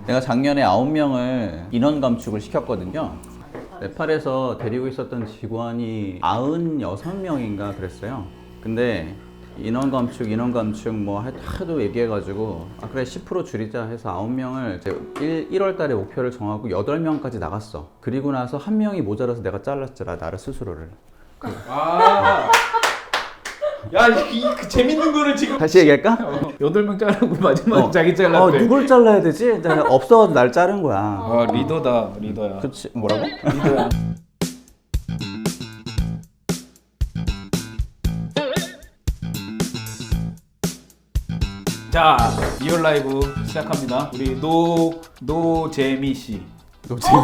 내가 작년에 9명을 인원 감축을 시켰거든요. 네팔에서 데리고 있었던 직원이 96명인가 그랬어요. 근데 인원 감축 뭐 하도 얘기해가지고 그래 10% 줄이자 해서 9명을 1월 달에 목표를 정하고 8명까지 나갔어. 그리고 나서 한 명이 모자라서 내가 잘랐잖아, 나를 스스로를. 야, 그 재밌는 거를 지금 다시 얘기할까? 8명 자르고 마지막에 자기 잘랐대. 누굴 잘라야 되지? 없어서 날 자른 거야. 리더다, 리더야. 그치, 뭐라고? 리더야. 자, 리얼 라이브 시작합니다. 우리 노재미 씨. 노잼이.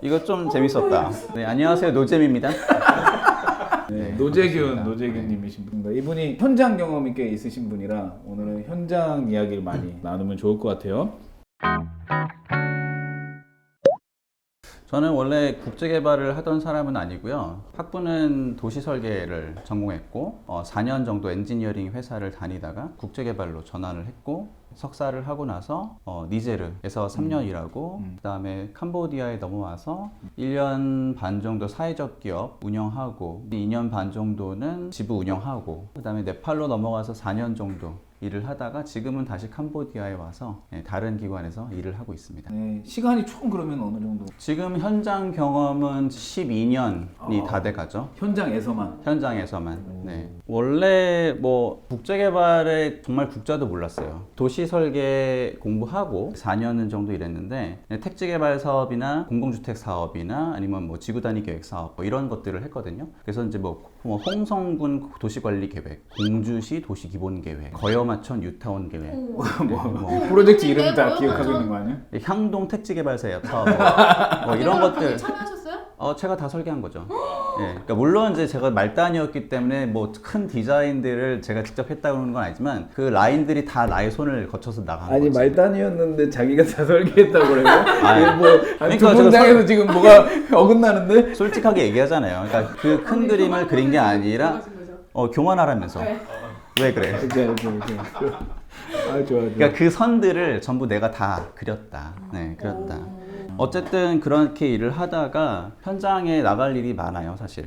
이거 좀 재밌었다. 네, 안녕하세요, 노잼입니다. 네, 노재균님이신 분입니다. 이분이 현장 경험이 꽤 있으신 분이라 오늘은 현장 이야기를 많이 나누면 좋을 것 같아요. 저는 원래 국제개발을 하던 사람은 아니고요. 학부는 도시설계를 전공했고 4년 정도 엔지니어링 회사를 다니다가 국제개발로 전환을 했고 석사를 하고 나서 니제르에서 3년 일하고 그 다음에 캄보디아에 넘어와서 1년 반 정도 사회적 기업 운영하고 2년 반 정도는 지부 운영하고 그 다음에 네팔로 넘어가서 4년 정도 일을 하다가 지금은 다시 캄보디아에 와서 다른 기관에서 일을 하고 있습니다. 네, 시간이 총 그러면 어느 정도? 지금 현장 경험은 12년이 다 돼가죠. 현장에서만? 현장에서만. 네. 원래 뭐 국제개발에 정말 국자도 몰랐어요. 도시 설계 공부하고 4년 정도 일했는데 택지개발 사업이나 공공주택 사업이나 아니면 뭐 지구단위 계획 사업 뭐 이런 것들을 했거든요. 그래서 이제 뭐 홍성군 도시관리계획, 공주시 도시기본계획, 거여마천 유타운 계획, 프로젝트 이름 다 기억하고 있는 거 아니야? 향동 택지개발 사업 뭐 이런 것들 참여하셨어요? 제가 다 설계한 거죠. 예, 그러니까 물론 이제 제가 말단이었기 때문에 뭐 큰 디자인들을 제가 직접 했다고는 건 아니지만 그 라인들이 다 나의 손을 거쳐서 나간 거지. 말단이었는데 자기가 다 설계했다고 그래요? 그러니까 두 문장에서 지금 뭐가 어긋나는데? 솔직하게 얘기하잖아요. 그러니까 그 큰 그림을 그린 게 아니라 교만하라면서. 왜 그래? 좋아. 그러니까 그 선들을 전부 내가 다 그렸다. 네, 그렸다. 어쨌든 그렇게 일을 하다가 현장에 나갈 일이 많아요, 사실.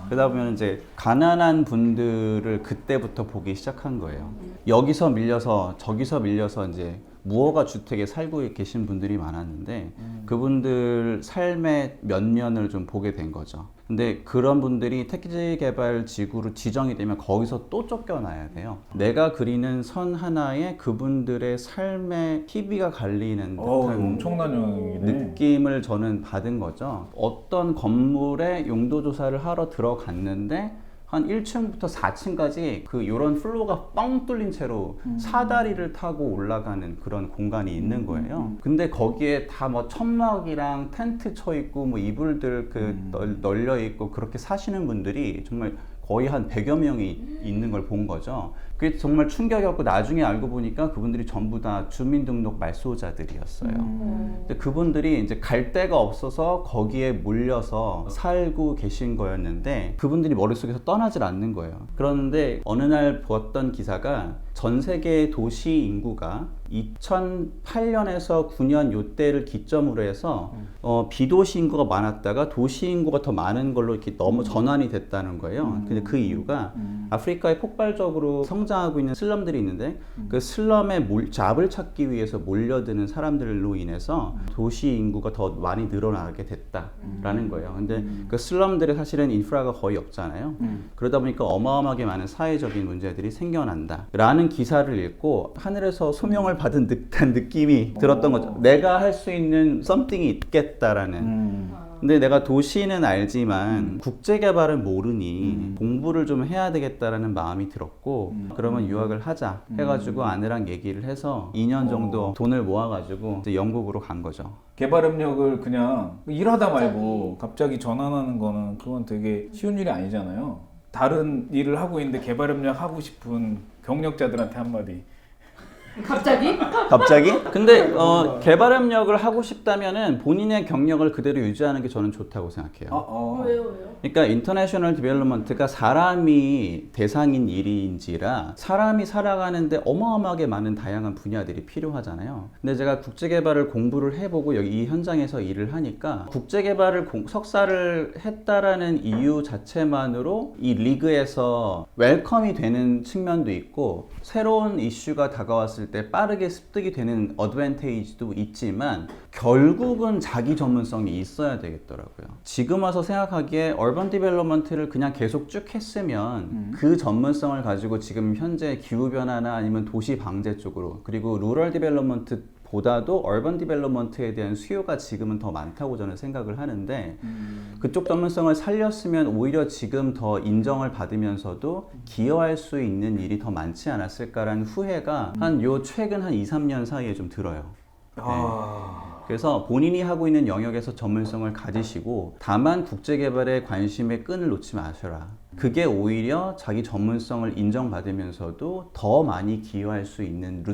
그러다 보면 이제 가난한 분들을 그때부터 보기 시작한 거예요. 여기서 밀려서 저기서 밀려서 이제 무허가 주택에 살고 계신 분들이 많았는데 그분들 삶의 면면을 좀 보게 된 거죠. 근데 그런 분들이 택지개발 지구로 지정이 되면 거기서 또 쫓겨나야 돼요. 내가 그리는 선 하나에 그분들의 삶의 TV가 갈리는 듯한 엄청난 영향이네. 느낌을 저는 받은 거죠. 어떤 건물에 용도 조사를 하러 들어갔는데 한 1층부터 4층까지 요런 플로어가 뻥 뚫린 채로 사다리를 타고 올라가는 그런 공간이 있는 거예요. 근데 거기에 다 뭐 천막이랑 텐트 쳐 있고 뭐 이불들 널려 있고 그렇게 사시는 분들이 정말 거의 한 100여 명이 있는 걸 본 거죠. 그게 정말 충격이었고 나중에 알고 보니까 그분들이 전부 다 주민등록 말소자들이었어요. 근데 그분들이 이제 갈 데가 없어서 거기에 몰려서 살고 계신 거였는데 그분들이 머릿속에서 떠나질 않는 거예요. 그런데 어느 날 봤던 기사가 전 세계 도시 인구가 2008년에서 9년 요때를 기점으로 해서 비도시 인구가 많았다가 도시 인구가 더 많은 걸로 이렇게 너무 전환이 됐다는 거예요. 근데 그 이유가 아프리카에 폭발적으로 성장하고 있는 슬럼들이 있는데 그 슬럼의 잡을 찾기 위해서 몰려드는 사람들로 인해서 도시 인구가 더 많이 늘어나게 됐다라는 거예요. 근데 그 슬럼들에 사실은 인프라가 거의 없잖아요. 그러다 보니까 어마어마하게 많은 사회적인 문제들이 생겨난다 라는 기사를 읽고 하늘에서 소명을 받은 듯한 느낌이 들었던 거죠. 내가 할 수 있는 something이 있겠다라는. 근데 내가 도시는 알지만 국제개발은 모르니 공부를 좀 해야 되겠다라는 마음이 들었고 그러면 유학을 하자 해가지고 아내랑 얘기를 해서 2년 정도 돈을 모아가지고 이제 영국으로 간 거죠. 개발협력을 그냥 일하다 말고 갑자기 전환하는 거는 그건 되게 쉬운 일이 아니잖아요. 다른 일을 하고 있는데 개발협력 하고 싶은 경력자들한테 한마디. 갑자기? 갑자기? 근데 개발협력을 하고 싶다면은 본인의 경력을 그대로 유지하는 게 저는 좋다고 생각해요. 왜요? 그러니까 인터내셔널 디벨롭먼트가 사람이 대상인 일인지라 사람이 살아가는데 어마어마하게 많은 다양한 분야들이 필요하잖아요. 근데 제가 국제개발을 공부를 해보고 여기 이 현장에서 일을 하니까 국제개발을 석사를 했다라는 이유 자체만으로 이 리그에서 웰컴이 되는 측면도 있고 새로운 이슈가 다가왔을 때 빠르게 습득이 되는 어드밴테이지도 있지만 결국은 자기 전문성이 있어야 되겠더라고요. 지금 와서 생각하기에 얼번 디벨롭먼트를 그냥 계속 쭉 했으면 그 전문성을 가지고 지금 현재 기후변화나 아니면 도시 방제 쪽으로 그리고 루럴 디벨롭먼트 보다도 얼번 디벨롭먼트에 대한 수요가 지금은 더 많다고 저는 생각을 하는데 그쪽 전문성을 살렸으면 오히려 지금 더 인정을 받으면서도 기여할 수 있는 일이 더 많지 않았을까라는 후회가 한 요 최근 한 2, 3년 사이에 좀 들어요. 네. 그래서 본인이 하고 있는 영역에서 전문성을 가지시고 다만 국제개발에 관심의 끈을 놓지 마셔라. 그게 오히려 자기 전문성을 인정받으면서도 더 많이 기여할 수 있는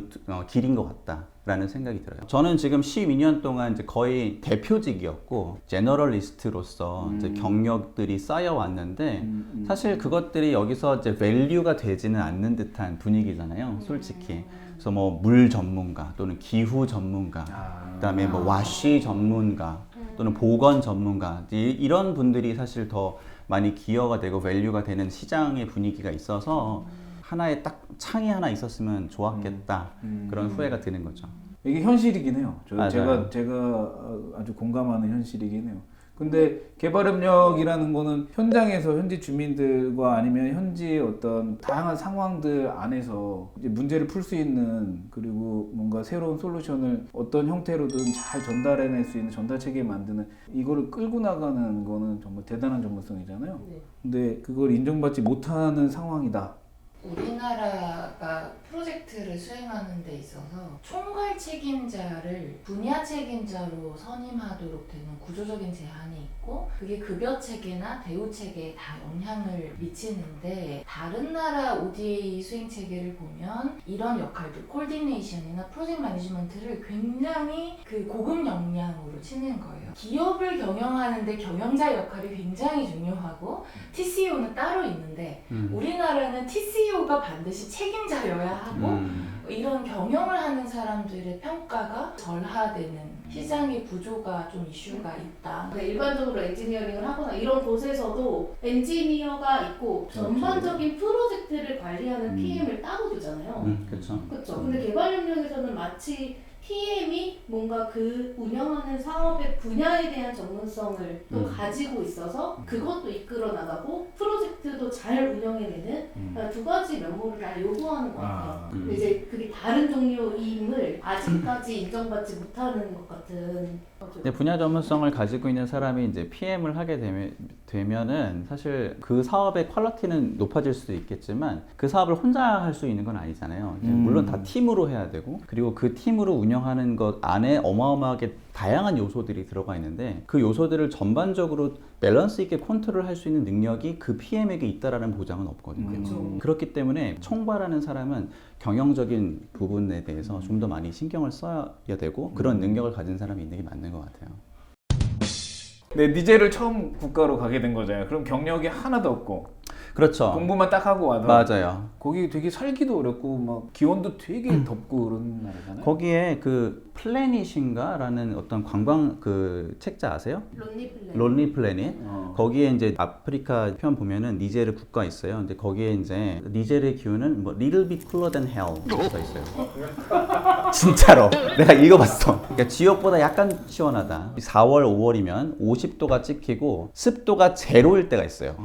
길인 것 같다라는 생각이 들어요. 저는 지금 12년 동안 이제 거의 대표직이었고 제너럴리스트로서 이제 경력들이 쌓여왔는데 사실 그것들이 여기서 이제 밸류가 되지는 않는 듯한 분위기잖아요. 솔직히. 그래서 뭐 물 전문가 또는 기후 전문가, 그다음에 뭐 와시 전문가 또는 보건 전문가 이런 분들이 사실 더 많이 기여가 되고 밸류가 되는 시장의 분위기가 있어서 하나의 딱 창이 하나 있었으면 좋았겠다 그런 후회가 드는 거죠. 이게 현실이긴 해요. 맞아요. 제가 아주 공감하는 현실이긴 해요. 근데 개발협력이라는 거는 현장에서 현지 주민들과 아니면 현지 어떤 다양한 상황들 안에서 이제 문제를 풀 수 있는 그리고 뭔가 새로운 솔루션을 어떤 형태로든 잘 전달해낼 수 있는 전달 체계 만드는 이거를 끌고 나가는 거는 정말 대단한 전문성이잖아요. 네. 근데 그걸 인정받지 못하는 상황이다. 우리나라가 프로젝트를 수행하는 데 있어서 총괄 책임자를 분야 책임자로 선임하도록 되는 구조적인 제한이 있고 그게 급여 체계나 대우 체계에 다 영향을 미치는데 다른 나라 ODA 수행 체계를 보면 이런 역할들 코디네이션이나 프로젝트 매니지먼트를 굉장히 그 고급 역량으로 치는 거예요. 기업을 경영하는데 경영자 역할이 굉장히 중요하고 TCO는 따로 있는데 우리나라는 TCO가 반드시 책임자여야 하고 이런 경영을 하는 사람들의 평가가 절하되는 시장의 구조가 좀 이슈가 있다. 근데 일반적으로 엔지니어링을 하거나 이런 곳에서도 엔지니어가 있고 전반적인 프로젝트를 관리하는 PM을 따로 두잖아요. 그렇죠. 그렇죠. 근데 개발협력에서는 마치 PM이 뭔가 그 운영하는 사업의 분야에 대한 전문성을 또 가지고 있어서 그것도 이끌어 나가고 프로젝트도 잘 운영해내는 두 가지 면모를 다 요구하는 것 같아요. 근데 이제 그게 다른 종류임을 아직까지 인정받지 못하는 것 같은 거죠. 근데 분야 전문성을 가지고 있는 사람이 이제 PM을 하게 되면은 사실 그 사업의 퀄리티는 높아질 수도 있겠지만 그 사업을 혼자 할 수 있는 건 아니잖아요. 물론 다 팀으로 해야 되고 그리고 그 팀으로 운영하는 것 안에 어마어마하게 다양한 요소들이 들어가 있는데 그 요소들을 전반적으로 밸런스 있게 컨트롤할 수 있는 능력이 그 PM에게 있다라는 보장은 없거든요. 그렇기 때문에 총괄하는 사람은 경영적인 부분에 대해서 좀 더 많이 신경을 써야 되고 그런 능력을 가진 사람이 있는 게 맞는 것 같아요. 네, 니제를 처음 국가로 가게 된 거잖아요. 그럼 경력이 하나도 없고 그렇죠. 공부만 딱 하고 와서 맞아요. 거기 되게 살기도 어렵고 막 기온도 되게 덥고 그런 나라잖아요. 거기에 그 플래닛인가라는 어떤 관광 그 책자 아세요? 론리플랜. 론리 플래닛. 거기에 이제 아프리카 편 보면은 니제르 국가 있어요. 근데 거기에 이제 니제르의 기후는 뭐 little bit cooler than hell 써 있어요. 진짜로 내가 읽어봤어. 그러니까 지역보다 약간 시원하다. 4월, 5월이면 50도가 찍히고 습도가 제로일 때가 있어요.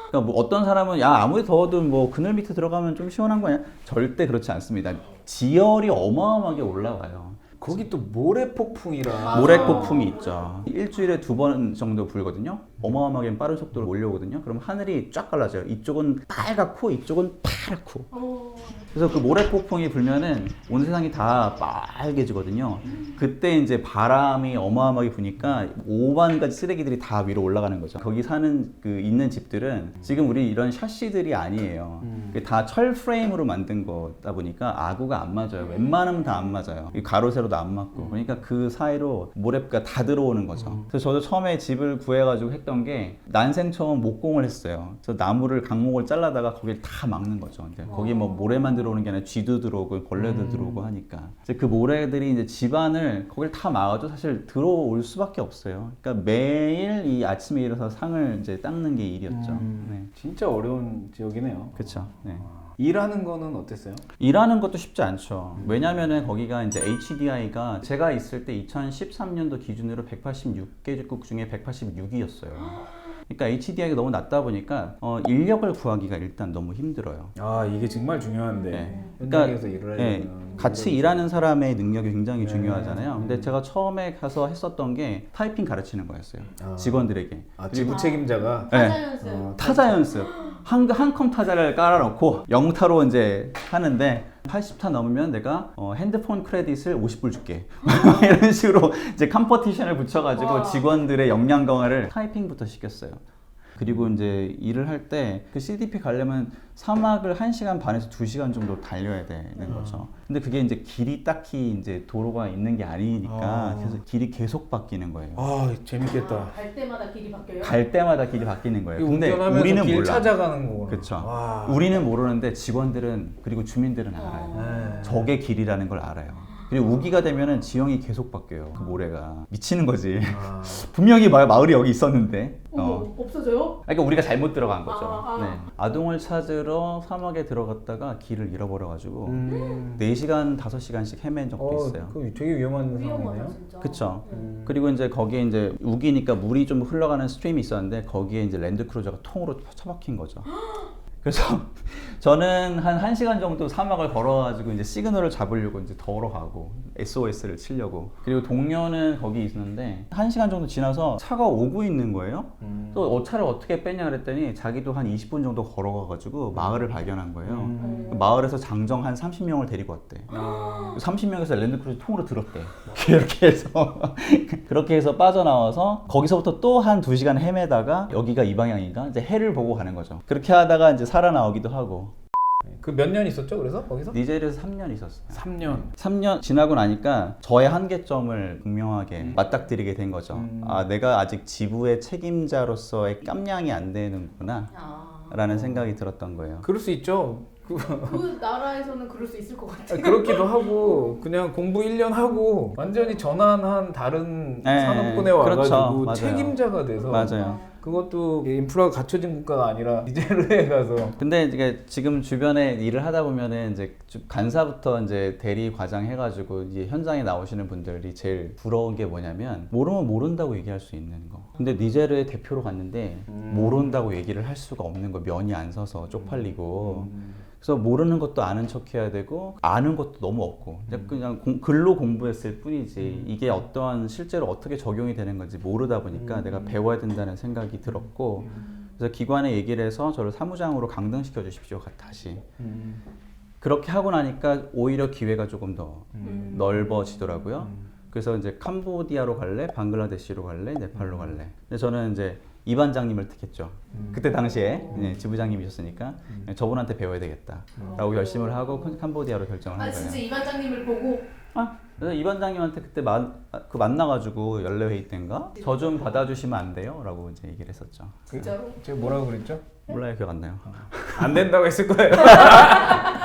그러니까 뭐 어떤 사람은 야 아무리 더워도 뭐 그늘 밑에 들어가면 좀 시원한 거 아니야? 절대 그렇지 않습니다. 지열이 어마어마하게 올라와요. 거기 또 모래폭풍이라 모래폭풍이 있죠. 일주일에 2번 정도 불거든요. 어마어마하게 빠른 속도로 몰려오거든요. 그럼 하늘이 쫙 갈라져요. 이쪽은 빨갛고 이쪽은 파랗고. 그래서 그 모래폭풍이 불면은 온 세상이 다 빨개지거든요. 그때 이제 바람이 어마어마하게 부니까 5만 가지 쓰레기들이 다 위로 올라가는 거죠. 거기 사는 그 있는 집들은 지금 우리 이런 샤시들이 아니에요. 그게 다 철 프레임으로 만든 거다 보니까 아구가 안 맞아요. 웬만하면 다 안 맞아요. 이 가로 세로도 안 맞고. 그러니까 그 사이로 모래가 다 들어오는 거죠. 그래서 저도 처음에 집을 구해가지고 했던 게 난생 처음 목공을 했어요. 그래서 나무를 강목을 잘라다가 거기를 다 막는 거죠. 근데 거기 뭐 모래만 들어오는 게 아니라 쥐도 들어오고 벌레도 들어오고 하니까 이제 그 모래들이 이제 집안을 거기를 다 막아도 사실 들어올 수밖에 없어요. 그러니까 매일 이 아침에 일어서 상을 이제 닦는 게 일이었죠. 네. 진짜 어려운 지역이네요. 그렇죠. 네. 일하는 거는 어땠어요? 일하는 것도 쉽지 않죠. 왜냐면은 거기가 이제 HDI가 제가 있을 때 2013년도 기준으로 186개국 중에 186위였어요. 그러니까 HDI가 너무 낮다 보니까 인력을 구하기가 일단 너무 힘들어요. 아 이게 정말 중요한데 네. 현장에서 일을 네, 하려면 같이 일하는 사람의 능력이 굉장히 네. 중요하잖아요. 근데 제가 처음에 가서 했었던 게 타이핑 가르치는 거였어요. 아. 직원들에게. 지부 책임자가 네. 타자 연습. 타자 연습. 한컴 타자를 깔아놓고 영타로 이제 하는데 80타 넘으면 내가 핸드폰 크레딧을 50불 줄게. 이런 식으로 이제 컴퍼티션을 붙여가지고 와. 직원들의 역량 강화를 타이핑부터 시켰어요. 그리고 이제 일을 할 때 그 CDP 가려면 사막을 1시간 반에서 2시간 정도 달려야 되는 거죠. 근데 그게 이제 길이 딱히 이제 도로가 있는 게 아니니까 그래서 길이 계속 바뀌는 거예요. 아 재밌겠다. 갈 때마다 길이 바뀌어요? 갈 때마다 길이 바뀌는 거예요. 이거 근데 운전하면서 우리는 길 몰라. 찾아가는 거구나. 그렇죠. 와. 우리는 모르는데 직원들은 그리고 주민들은 알아요. 네. 저게 길이라는 걸 알아요. 그리고 우기가 되면은 지형이 계속 바뀌어요. 그 모래가 미치는 거지. 아. 분명히 마을이 여기 있었는데. 어머, 없어져요? 그러니까 우리가 잘못 들어간 거죠. 아. 네. 아동을 찾으러 사막에 들어갔다가 길을 잃어버려가지고 4시간, 5시간씩 헤맨 적도 있어요. 그 되게 위험한 위험하다 상황이네요. 진짜. 그쵸. 그리고 이제 거기에 이제 우기니까 물이 좀 흘러가는 스트림이 있었는데 거기에 이제 랜드크루저가 통으로 처박힌 거죠. 그래서 저는 한 1시간 정도 사막을 걸어가지고 이제 시그널을 잡으려고 이제 걸어가고 SOS를 치려고. 그리고 동료는 거기 있는데 1시간 정도 지나서 차가 오고 있는 거예요. 또 차를 어떻게 빼냐 그랬더니 자기도 한 20분 정도 걸어가가지고 마을을 발견한 거예요. 그 마을에서 장정 한 30명을 데리고 왔대. 30명에서 랜드크루저 통으로 들었대. 이렇게 해서 그렇게 해서 빠져나와서 거기서부터 또 한 2시간 헤매다가 여기가 이 방향인가 이제 해를 보고 가는 거죠. 그렇게 하다가 이제 살아나오기도 하고. 그 몇 년 있었죠? 그래서 거기서? 니제리에서 3년 있었어요. 3년. 3년 지나고 나니까 저의 한계점을 분명하게 맞닥뜨리게 된 거죠. 아, 내가 아직 지부의 책임자로서의 깜냥이 안 되는구나 라는 생각이 들었던 거예요. 그럴 수 있죠. 그 나라에서는 그럴 수 있을 것 같아요. 그렇기도 하고 그냥 공부 1년 하고 완전히 전환한 다른 네, 산업군에 그렇죠. 와가지고 맞아요. 책임자가 돼서 맞아요. 그것도 인프라가 갖춰진 국가가 아니라 니제르에 가서 근데 이제 지금 주변에 일을 하다 보면은 이제 간사부터 이제 대리 과장 해가지고 이제 현장에 나오시는 분들이 제일 부러운 게 뭐냐면 모르면 모른다고 얘기할 수 있는 거. 근데 니제르의 대표로 갔는데 모른다고 얘기를 할 수가 없는 거. 면이 안 서서 쪽팔리고. 그래서 모르는 것도 아는 척 해야 되고 아는 것도 너무 없고 그냥 글로 공부했을 뿐이지 이게 어떠한 실제로 어떻게 적용이 되는 건지 모르다 보니까 내가 배워야 된다는 생각이 들었고 그래서 기관에 얘기를 해서 저를 사무장으로 강등시켜 주십시오 다시. 그렇게 하고 나니까 오히려 기회가 조금 더 넓어지더라고요. 그래서 이제 캄보디아로 갈래, 방글라데시로 갈래, 네팔로 갈래. 근데 저는 이제 이 반장님을 택했죠. 그때 당시에 지부장님이셨으니까 저분한테 배워야 되겠다라고 결심을 하고 캄보디아로 결정을 한 아 거예요. 진짜 이 반장님을 보고 그래서 이 반장님한테 그때 만나가지고 연례 회의 때인가 저 좀 받아주시면 안 돼요? 라고 이제 얘기를 했었죠. 진짜로? 제가 뭐라고 그랬죠? 몰라요, 기억 안 나요. 안 된다고 했을 거예요.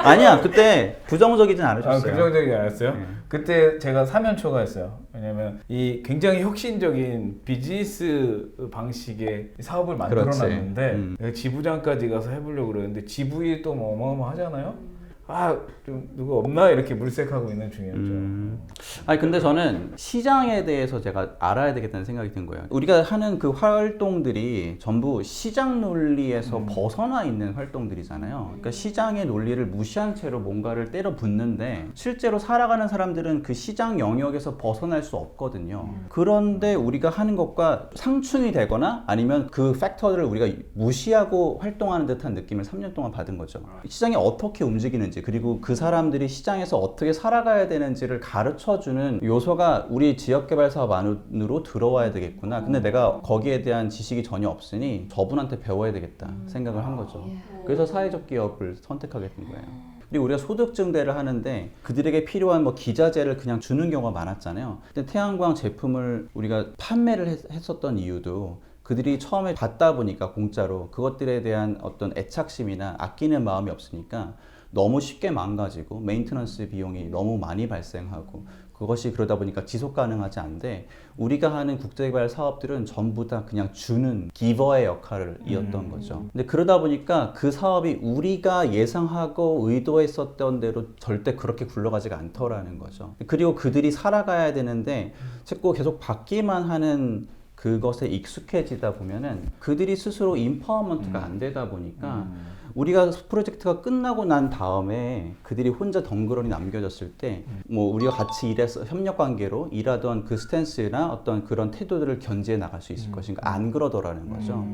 아니야, 그때 부정적이진 아, 않으셨어요. 긍정적이지 않았어요? 네. 그때 제가 사면초가했어요. 왜냐면 이 굉장히 혁신적인 비즈니스 방식의 사업을 만들어놨는데 내가 지부장까지 가서 해보려고 그러는데 지부이 또 뭐 어마어마하잖아요. 아, 좀 누가 없나 이렇게 물색하고 있는 중이었죠. 아니 근데 저는 시장에 대해서 제가 알아야 되겠다는 생각이 든 거예요. 우리가 하는 그 활동들이 전부 시장 논리에서 벗어나 있는 활동들이잖아요. 그러니까 시장의 논리를 무시한 채로 뭔가를 때려 붓는데 실제로 살아가는 사람들은 그 시장 영역에서 벗어날 수 없거든요. 그런데 우리가 하는 것과 상충이 되거나 아니면 그 팩터들을 우리가 무시하고 활동하는 듯한 느낌을 3년 동안 받은 거죠. 시장이 어떻게 움직이는지 있는지 그리고 그 사람들이 시장에서 어떻게 살아가야 되는지를 가르쳐주는 요소가 우리 지역개발 사업 안으로 들어와야 되겠구나. 근데 내가 거기에 대한 지식이 전혀 없으니 저분한테 배워야 되겠다 생각을 한 거죠. 그래서 사회적 기업을 선택하게 된 거예요. 그리고 우리가 소득 증대를 하는데 그들에게 필요한 뭐 기자재를 그냥 주는 경우가 많았잖아요. 근데 태양광 제품을 우리가 판매를 했었던 이유도 그들이 처음에 받다 보니까 공짜로 그것들에 대한 어떤 애착심이나 아끼는 마음이 없으니까 너무 쉽게 망가지고 메인테넌스 비용이 너무 많이 발생하고 그것이 그러다 보니까 지속 가능하지 않은데 우리가 하는 국제개발 사업들은 전부 다 그냥 주는 기버의 역할을 이었던 거죠. 근데 그러다 보니까 그 사업이 우리가 예상하고 의도했었던 대로 절대 그렇게 굴러가지가 않더라는 거죠. 그리고 그들이 살아가야 되는데 자꾸 계속 받기만 하는 그것에 익숙해지다 보면은 그들이 스스로 인파워먼트가 안 되다 보니까 우리가 프로젝트가 끝나고 난 다음에 그들이 혼자 덩그러니 남겨졌을 때 뭐 우리가 같이 일해서 협력 관계로 일하던 그 스탠스나 어떤 그런 태도들을 견지해 나갈 수 있을 것인가 안 그러더라는 거죠.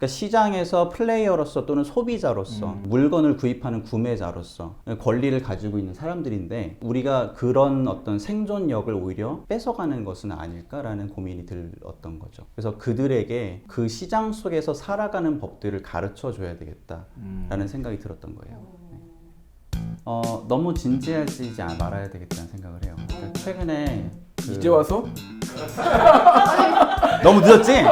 그러니까 시장에서 플레이어로서 또는 소비자로서 물건을 구입하는 구매자로서 권리를 가지고 있는 사람들인데 우리가 그런 어떤 생존력을 오히려 뺏어가는 것은 아닐까라는 고민이 들었던 거죠. 그래서 그들에게 그 시장 속에서 살아가는 법들을 가르쳐 줘야 되겠다라는 생각이 들었던 거예요. 네. 너무 진지해지지 말아야 되겠다는 생각을 해요. 그러니까 최근에 이제 와서? 너무 늦었지?